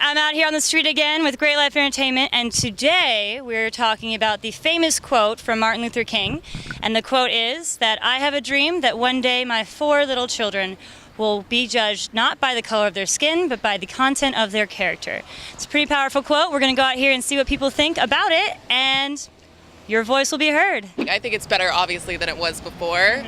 I'm out here on the street again with Great Life Entertainment, and today we're talking about the famous quote from Martin Luther King. And the quote is that I have a dream that one day my 4 little children will be judged not by the color of their skin, but by the content of their character. It's a pretty powerful quote. We're going to go out here and see what people think about it, and your voice will be heard. I think it's better, obviously, than it was before.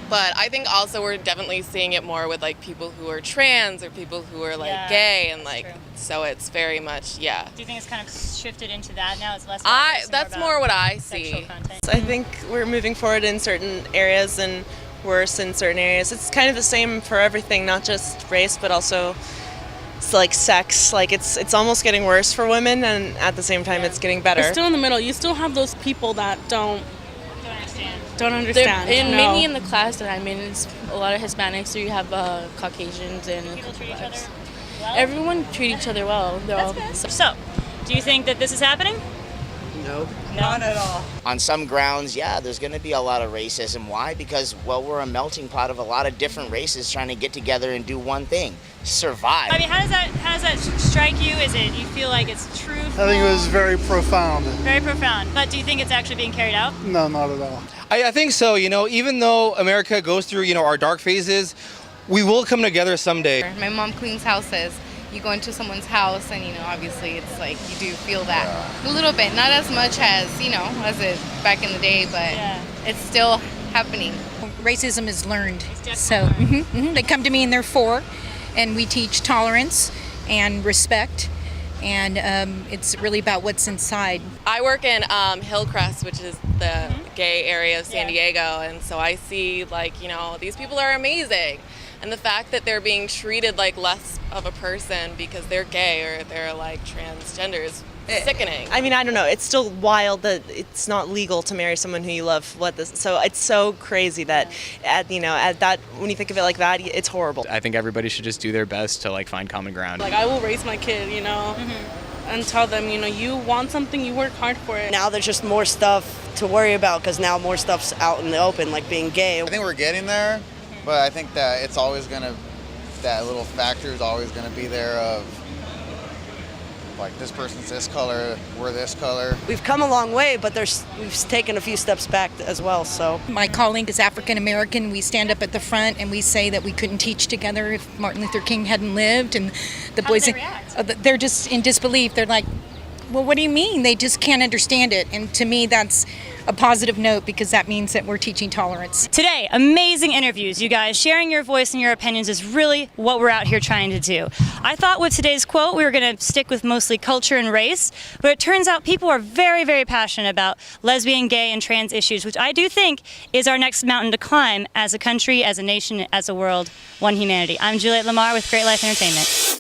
But I think also we're definitely seeing it more with like people who are trans or people who are like gay and like, so it's very much, Do you think it's kind of shifted into that now? It's less. That's more what I see. I think we're moving forward in certain areas and worse in certain areas. It's kind of the same for everything, not just race, but also it's like sex. Like it's almost getting worse for women, and at the same time, it's getting better. It's still in the middle. You still have those people that don't understand. Mainly in the class that I'm in, it's a lot of Hispanics, so you have Caucasians and People treat each other well? everyone treat each other well. So, do you think that this is happening? No, not at all. On some grounds, yeah, there's going to be a lot of racism. Why? Because, well, we're a melting pot of a lot of different races trying to get together and do one thing: survive. I mean, how does that strike you? Is it you feel like it's truthful? I think it was very profound. Very profound. But do you think it's actually being carried out? No, not at all. I think so. You know, even though America goes through, our dark phases, we will come together someday. My mom cleans houses. You go into someone's house and, obviously it's like you do feel that a little bit. Not as much as, as it back in the day, but it's still happening. Racism is learned. So they come to me and they're 4, and we teach tolerance and respect. And it's really about what's inside. I work in Hillcrest, which is the gay area of San Diego, and so I see these people are amazing. And the fact that they're being treated like less of a person because they're gay or they're like transgender is sickening. I mean, I don't know. It's still wild that it's not legal to marry someone who you love. So it's so crazy that at that when you think of it like that, it's horrible. I think everybody should just do their best to find common ground. Like I will raise my kid, and tell them, you want something, you work hard for it. Now there's just more stuff to worry about because now more stuff's out in the open, like being gay. I think we're getting there, but I think that it's always that little factor is always gonna be there of like this person's this color, we're this color. We've come a long way, but we've taken a few steps back as well. So my colleague is African American. We stand up at the front and we say that we couldn't teach together if Martin Luther King hadn't lived. And the boys, they're just in disbelief. They're like, well, what do you mean? They just can't understand it. And to me, that's a positive note because that means that we're teaching tolerance. Today, amazing interviews, you guys. Sharing your voice and your opinions is really what we're out here trying to do. I thought with today's quote we were going to stick with mostly culture and race, but it turns out people are very, very passionate about lesbian, gay, and trans issues, which I do think is our next mountain to climb as a country, as a nation, as a world, one humanity. I'm Juliette Lamar with Great Life Entertainment.